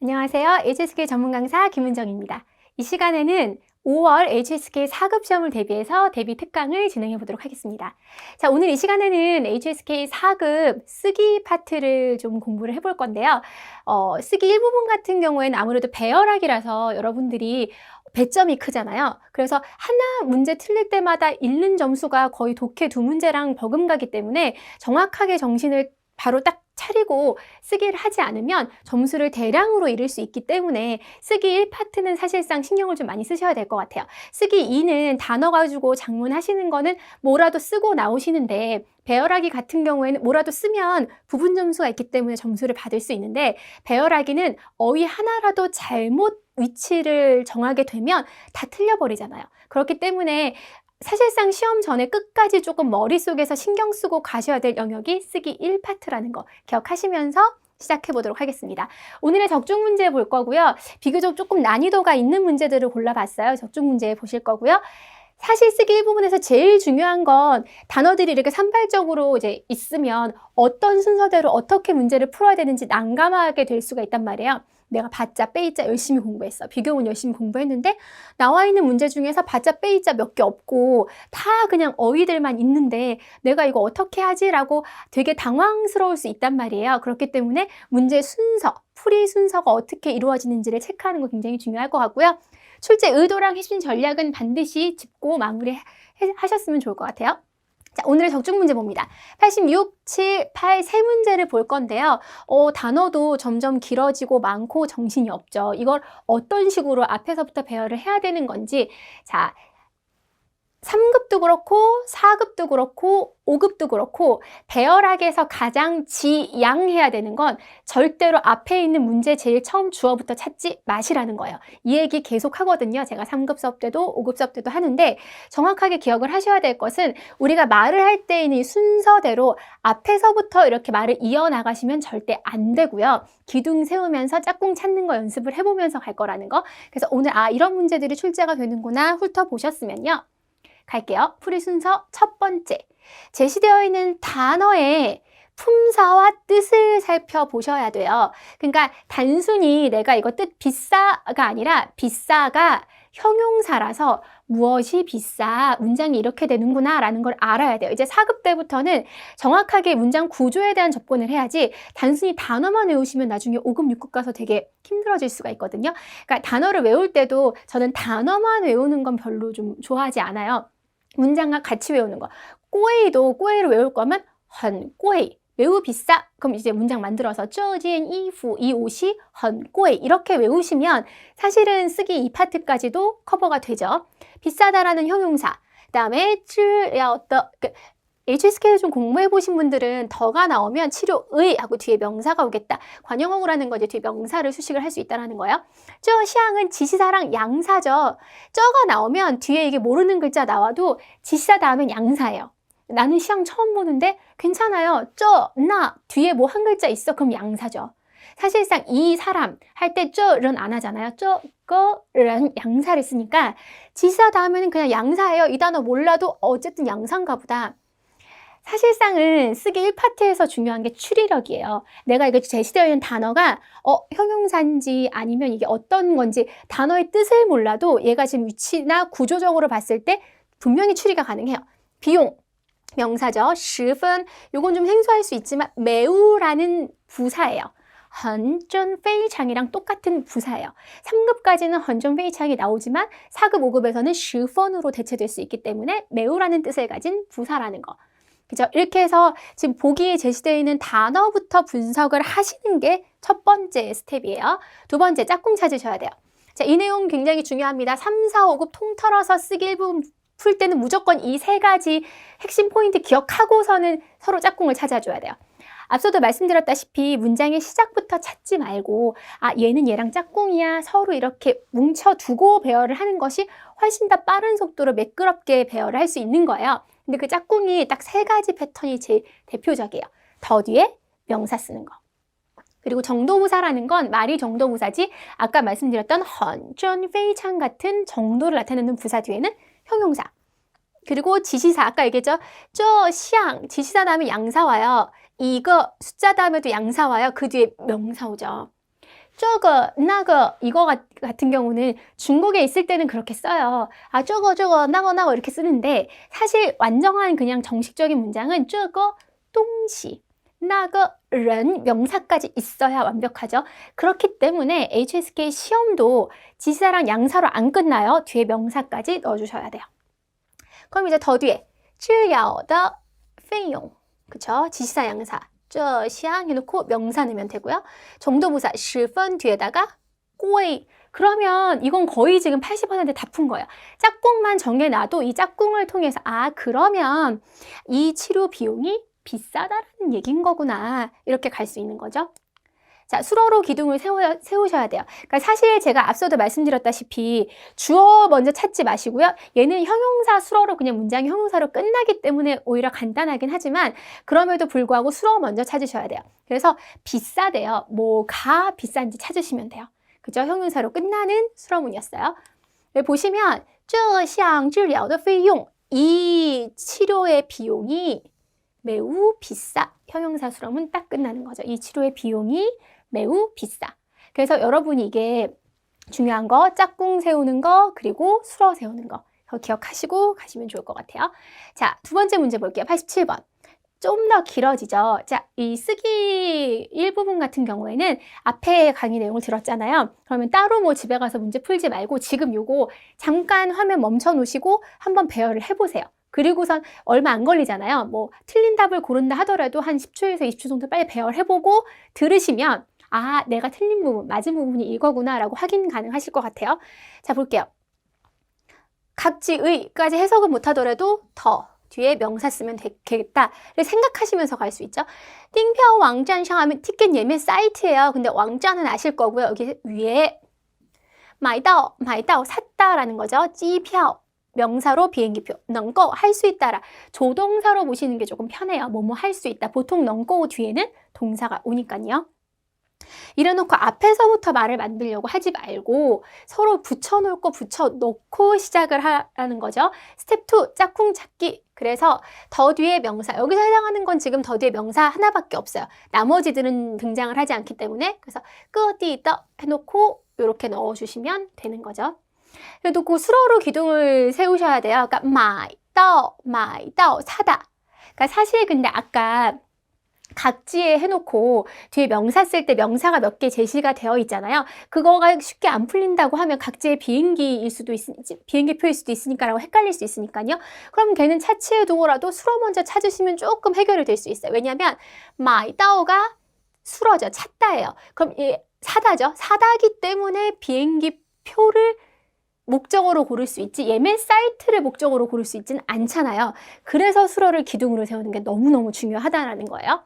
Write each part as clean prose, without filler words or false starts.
안녕하세요. HSK 전문 강사 김은정입니다. 이 시간에는 5월 HSK 4급 시험을 대비해서 대비 특강을 진행해 보도록 하겠습니다. 자, 오늘 이 시간에는 HSK 4급 쓰기 파트를 좀 공부를 해볼 건데요. 쓰기 일부분 같은 경우에는 아무래도 배열학이라서 여러분들이 배점이 크잖아요. 그래서 하나 문제 틀릴 때마다 읽는 점수가 거의 독해 두 문제랑 버금가기 때문에 정확하게 정신을 바로 딱 차리고 쓰기를 하지 않으면 점수를 대량으로 잃을 수 있기 때문에 쓰기 1파트는 사실상 신경을 좀 많이 쓰셔야 될 것 같아요. 쓰기 2는 단어 가지고 작문하시는 거는 뭐라도 쓰고 나오시는데 배열하기 같은 경우에는 뭐라도 쓰면 부분 점수가 있기 때문에 점수를 받을 수 있는데 배열하기는 어휘 하나라도 잘못 위치를 정하게 되면 다 틀려버리잖아요. 그렇기 때문에 사실상 시험 전에 끝까지 조금 머릿속에서 신경 쓰고 가셔야 될 영역이 쓰기 1파트라는 거 기억하시면서 시작해 보도록 하겠습니다. 오늘의 적중 문제 볼 거고요. 비교적 조금 난이도가 있는 문제들을 골라봤어요. 적중 문제 보실 거고요. 사실 쓰기 1부분에서 제일 중요한 건 단어들이 이렇게 산발적으로 이제 있으면 어떤 순서대로 어떻게 문제를 풀어야 되는지 난감하게 될 수가 있단 말이에요. 내가 받자, 빼이자 열심히 공부했어. 비교문 열심히 공부했는데 나와 있는 문제 중에서 받자, 빼이자 몇 개 없고 다 그냥 어휘들만 있는데 내가 이거 어떻게 하지? 라고 되게 당황스러울 수 있단 말이에요. 그렇기 때문에 문제 순서, 풀이 순서가 어떻게 이루어지는지를 체크하는 거 굉장히 중요할 것 같고요. 출제 의도랑 해준 전략은 반드시 짚고 마무리하셨으면 좋을 것 같아요. 자, 오늘의 적중 문제 봅니다. 86, 7, 8 세 문제를 볼 건데요. 단어도 점점 길어지고 많고 정신이 없죠. 이걸 어떤 식으로 앞에서부터 배열을 해야 되는 건지. 자, 3급도 그렇고 4급도 그렇고 5급도 그렇고 배열학에서 가장 지양해야 되는 건 절대로 앞에 있는 문제 제일 처음 주어부터 찾지 마시라는 거예요. 이 얘기 계속 하거든요. 제가 3급 수업 때도 5급 수업 때도 하는데 정확하게 기억을 하셔야 될 것은 우리가 말을 할 때에는 순서대로 앞에서부터 이렇게 말을 이어나가시면 절대 안 되고요. 기둥 세우면서 짝꿍 찾는 거 연습을 해보면서 갈 거라는 거. 그래서 오늘 이런 문제들이 출제가 되는구나 훑어보셨으면요. 갈게요. 풀이 순서 첫 번째. 제시되어 있는 단어의 품사와 뜻을 살펴보셔야 돼요. 그러니까 단순히 내가 이거 뜻 비싸가 아니라 비싸가 형용사라서 무엇이 비싸, 문장이 이렇게 되는구나 라는 걸 알아야 돼요. 이제 4급 때부터는 정확하게 문장 구조에 대한 접근을 해야지 단순히 단어만 외우시면 나중에 5급, 6급 가서 되게 힘들어질 수가 있거든요. 그러니까 단어를 외울 때도 저는 단어만 외우는 건 별로 좀 좋아하지 않아요. 문장과 같이 외우는 거. 꼬에이도 꼬에이를 외울 거면 很贵, 매우 비싸. 그럼 이제 문장 만들어서 这件衣服, 이 옷이 很贵 이렇게 외우시면 사실은 쓰기 2파트까지도 커버가 되죠. 비싸다라는 형용사. 그다음에 治疗的 HSK를 좀 공부해 보신 분들은 더가 나오면 치료의 하고 뒤에 명사가 오겠다. 관용어구라는 거 이제 뒤에 명사를 수식을 할 수 있다는 거예요. 저 시향은 지시사랑 양사죠. 저가 나오면 뒤에 이게 모르는 글자 나와도 지시사 다음엔 양사예요. 나는 시향 처음 보는데 괜찮아요. 저, 나 뒤에 뭐 한 글자 있어? 그럼 양사죠. 사실상 이 사람 할 때 저는 안 하잖아요. 저거라는 양사를 쓰니까 지시사 다음에는 그냥 양사예요. 이 단어 몰라도 어쨌든 양사인가 보다. 사실상은 쓰기 1파트에서 중요한 게 추리력이에요. 내가 이거 제시되어 있는 단어가 형용사인지 아니면 이게 어떤 건지 단어의 뜻을 몰라도 얘가 지금 위치나 구조적으로 봤을 때 분명히 추리가 가능해요. 비용, 명사죠. 10분, 요건 좀 생소할 수 있지만 매우라는 부사예요. 很真非常이랑 똑같은 부사예요. 3급까지는 很真非常이 나오지만 4급, 5급에서는 10번으로 대체될 수 있기 때문에 매우라는 뜻을 가진 부사라는 거. 그죠? 이렇게 해서 지금 보기에 제시되어 있는 단어부터 분석을 하시는 게 첫 번째 스텝이에요. 두 번째, 짝꿍 찾으셔야 돼요. 자, 이 내용 굉장히 중요합니다. 3, 4, 5급 통틀어서 쓰기 1부 풀 때는 무조건 이 세 가지 핵심 포인트 기억하고서는 서로 짝꿍을 찾아줘야 돼요. 앞서도 말씀드렸다시피 문장의 시작부터 찾지 말고 얘는 얘랑 짝꿍이야 서로 이렇게 뭉쳐두고 배열을 하는 것이 훨씬 더 빠른 속도로 매끄럽게 배열을 할 수 있는 거예요. 근데 그 짝꿍이 딱 세 가지 패턴이 제일 대표적이에요. 더 뒤에 명사 쓰는 거. 그리고 정도부사라는 건 말이 정도부사지 아까 말씀드렸던 很真非常 같은 정도를 나타내는 부사 뒤에는 형용사. 그리고 지시사, 아까 얘기했죠? 这像 지시사 다음에 양사 와요. 이거 숫자 다음에도 양사 와요. 그 뒤에 명사 오죠. 저거, 나거, 이거 같은 경우는 중국에 있을 때는 그렇게 써요. 아, 저거, 나거 이렇게 쓰는데 사실 완전한 그냥 정식적인 문장은 저거, 동시, 나거, ren, 명사까지 있어야 완벽하죠. 그렇기 때문에 HSK 시험도 지사랑 양사로 안 끝나요. 뒤에 명사까지 넣어주셔야 돼요. 그럼 이제 더 뒤에 治疗的费用 그쵸? 지시사 양사 这项 해놓고 명사 넣으면 되고요. 정도부사 十分 뒤에다가 贵 그러면 이건 거의 지금 80% 다 푼 거예요. 짝꿍만 정해놔도 이 짝꿍을 통해서 아 그러면 이 치료 비용이 비싸다라는 얘기인 거구나 이렇게 갈 수 있는 거죠. 자, 수로로 기둥을 세우셔야 돼요. 그러니까 사실 제가 앞서도 말씀드렸다시피 주어 먼저 찾지 마시고요. 얘는 형용사 수로로 그냥 문장이 형용사로 끝나기 때문에 오히려 간단하긴 하지만 그럼에도 불구하고 수로 먼저 찾으셔야 돼요. 그래서 비싸대요. 뭐가 비싼지 찾으시면 돼요. 그죠? 형용사로 끝나는 수로문이었어요. 여기 보시면 这项治疗的费用 이 치료의 비용이 매우 비싸. 형용사 수로문 딱 끝나는 거죠. 이 치료의 비용이 매우 비싸. 그래서 여러분이 이게 중요한 거 짝꿍 세우는 거 그리고 수로 세우는 거 기억하시고 가시면 좋을 것 같아요. 자, 두 번째 문제 볼게요. 87번. 좀 더 길어지죠. 자, 이 쓰기 일부분 같은 경우에는 앞에 강의 내용을 들었잖아요. 그러면 따로 뭐 집에 가서 문제 풀지 말고 지금 요거 잠깐 화면 멈춰 놓으시고 한번 배열을 해보세요. 그리고선 얼마 안 걸리잖아요. 뭐 틀린 답을 고른다 하더라도 한 10초에서 20초 정도 빨리 배열해보고 들으시면 아, 내가 틀린 부분, 맞은 부분이 이거구나 라고 확인 가능하실 것 같아요. 자, 볼게요. 각지의까지 해석을 못하더라도 더 뒤에 명사 쓰면 되겠다를 생각하시면서 갈 수 있죠. 띵표 왕짠상 하면 티켓 예매 사이트예요. 근데 왕짠은 아실 거고요. 여기 위에 买到 샀다라는 거죠. 机票 명사로 비행기표, 能够 할 수 있다라 조동사로 보시는 게 조금 편해요. 뭐뭐 할 수 있다. 보통 能够 뒤에는 동사가 오니까요. 이래놓고 앞에서부터 말을 만들려고 하지 말고 서로 붙여놓을 거 붙여놓고 시작을 하라는 거죠. 스텝 2, 짝꿍 찾기. 그래서 더 뒤에 명사, 여기서 해당하는 건 지금 더 뒤에 명사 하나밖에 없어요. 나머지들은 등장을 하지 않기 때문에 그래서 끄어띠 떠 해놓고 이렇게 넣어주시면 되는 거죠. 그래도 그 수로로 기둥을 세우셔야 돼요. 그러니까 买到 사다. 그러니까 사실 근데 아까 각지에 해놓고 뒤에 명사 쓸 때 명사가 몇 개 제시가 되어 있잖아요. 그거가 쉽게 안 풀린다고 하면 각지의 비행기일 수도 비행기표일 수도 있으니까라고 헷갈릴 수 있으니까요. 그럼 걔는 차치해 두고라도 수로 먼저 찾으시면 조금 해결이 될 수 있어요. 왜냐하면 买到가 수로죠. 찾다예요. 그럼 사다죠. 사다기 때문에 비행기 표를 목적어로 고를 수 있지 예매 사이트를 목적어로 고를 수 있지는 않잖아요. 그래서 수로를 기둥으로 세우는 게 너무너무 중요하다는 거예요.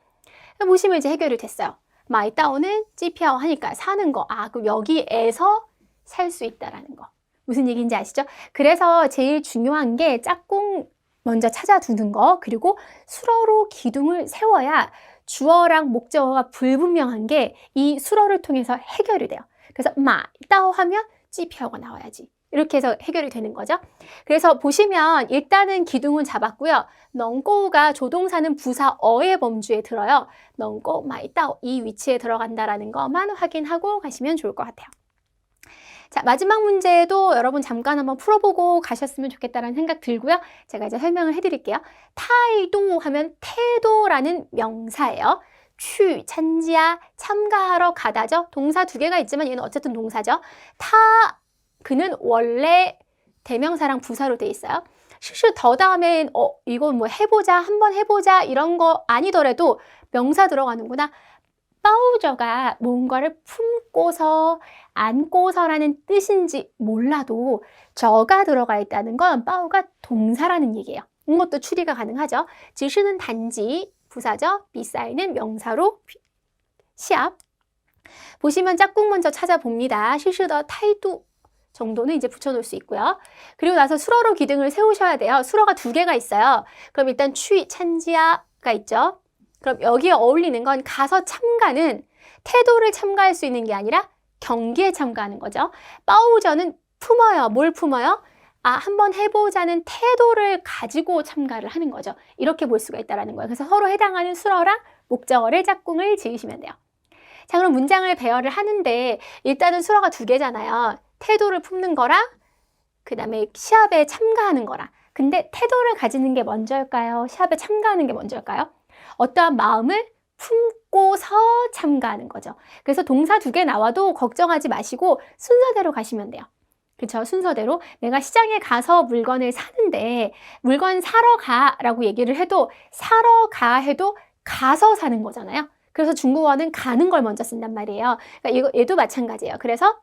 보시면 이제 해결이 됐어요. 买到는 찌피아오 하니까 사는 거. 아, 그럼 여기에서 살 수 있다라는 거. 무슨 얘기인지 아시죠? 그래서 제일 중요한 게 짝꿍 먼저 찾아두는 거 그리고 수로로 기둥을 세워야 주어랑 목적어가 불분명한 게 이 수로를 통해서 해결이 돼요. 그래서 买到 하면 찌피아오가 나와야지. 이렇게 해서 해결이 되는 거죠. 그래서 보시면 일단은 기둥은 잡았고요. 能够가 조동사는 부사 어의 범주에 들어요. 能够买到 이 위치에 들어간다라는 것만 확인하고 가시면 좋을 것 같아요. 자, 마지막 문제도 여러분 잠깐 한번 풀어보고 가셨으면 좋겠다는 생각 들고요. 제가 이제 설명을 해드릴게요. 타이도 하면 태도라는 명사예요. 취, 찬지야, 참가하러 가다죠. 동사 두 개가 있지만 얘는 어쨌든 동사죠. 그는 원래 대명사랑 부사로 돼 있어요. 실수 더 다음엔 이건 뭐 해보자, 한번 해보자 이런 거 아니더라도 명사 들어가는구나. 빠우저가 뭔가를 품고서 안고서라는 뜻인지 몰라도 저가 들어가 있다는 건 빠우가 동사라는 얘기예요. 이것도 추리가 가능하죠. 지시는 단지 부사죠. 비사이는 명사로 시합. 보시면 짝꿍 먼저 찾아봅니다. 실수더 타이도 정도는 이제 붙여놓을 수 있고요. 그리고 나서 수로로 기둥을 세우셔야 돼요. 수로가 두 개가 있어요. 그럼 일단 취, 찬지야가 있죠. 그럼 여기에 어울리는 건 가서 참가는 태도를 참가할 수 있는 게 아니라 경기에 참가하는 거죠. 빠우저는 품어요. 뭘 품어요? 아, 한번 해보자는 태도를 가지고 참가를 하는 거죠. 이렇게 볼 수가 있다는 거예요. 그래서 서로 해당하는 수로랑 목적어를 짝꿍을 지으시면 돼요. 자, 그럼 문장을 배열을 하는데 일단은 수로가 두 개잖아요. 태도를 품는 거랑 그 다음에 시합에 참가하는 거랑. 근데 태도를 가지는 게 먼저일까요? 시합에 참가하는 게 먼저일까요? 어떠한 마음을 품고서 참가하는 거죠. 그래서 동사 두 개 나와도 걱정하지 마시고 순서대로 가시면 돼요. 그쵸? 순서대로 내가 시장에 가서 물건을 사는데 물건 사러 가라고 얘기를 해도 사러 가 해도 가서 사는 거잖아요. 그래서 중국어는 가는 걸 먼저 쓴단 말이에요. 그러니까 얘도 마찬가지예요. 그래서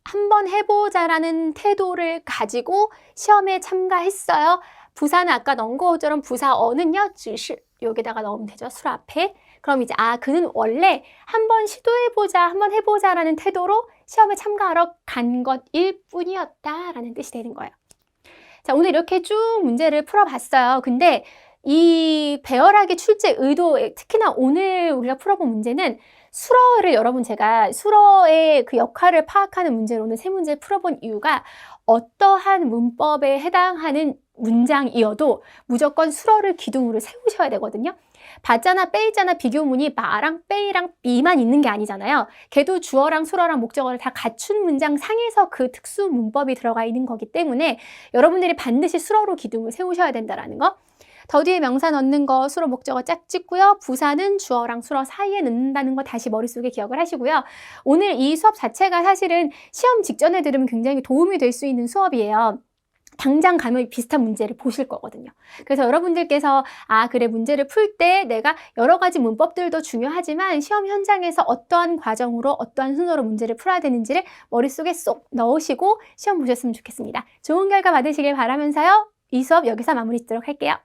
한번 해보자라는 태도를 가지고 시험에 참가했어요. 부사는 아까 넣은 것처럼 부사어는요, 只是 여기다가 넣으면 되죠. 술 앞에. 그럼 이제 그는 원래 한번 시도해보자, 한번 해보자라는 태도로 시험에 참가하러 간 것일 뿐이었다라는 뜻이 되는 거예요. 자, 오늘 이렇게 쭉 문제를 풀어봤어요. 근데 이 배열하기 출제 의도, 특히나 오늘 우리가 풀어본 문제는 수러를 여러분 제가 수러의 그 역할을 파악하는 문제로 오늘 세 문제 풀어본 이유가 어떠한 문법에 해당하는 문장이어도 무조건 수러를 기둥으로 세우셔야 되거든요. 받자나 빼이자나 비교문이 마랑 빼이랑 비만 있는 게 아니잖아요. 걔도 주어랑 수러랑 목적어를 다 갖춘 문장 상에서 그 특수 문법이 들어가 있는 거기 때문에 여러분들이 반드시 수러로 기둥을 세우셔야 된다는 거. 더 뒤에 명사 넣는 거 수로 목적어 짝 찍고요. 부사는 주어랑 수러 사이에 넣는다는 거 다시 머릿속에 기억을 하시고요. 오늘 이 수업 자체가 사실은 시험 직전에 들으면 굉장히 도움이 될 수 있는 수업이에요. 당장 가면 비슷한 문제를 보실 거거든요. 그래서 여러분들께서 그래 문제를 풀 때 내가 여러 가지 문법들도 중요하지만 시험 현장에서 어떠한 과정으로 어떠한 순서로 문제를 풀어야 되는지를 머릿속에 쏙 넣으시고 시험 보셨으면 좋겠습니다. 좋은 결과 받으시길 바라면서요. 이 수업 여기서 마무리 짓도록 할게요.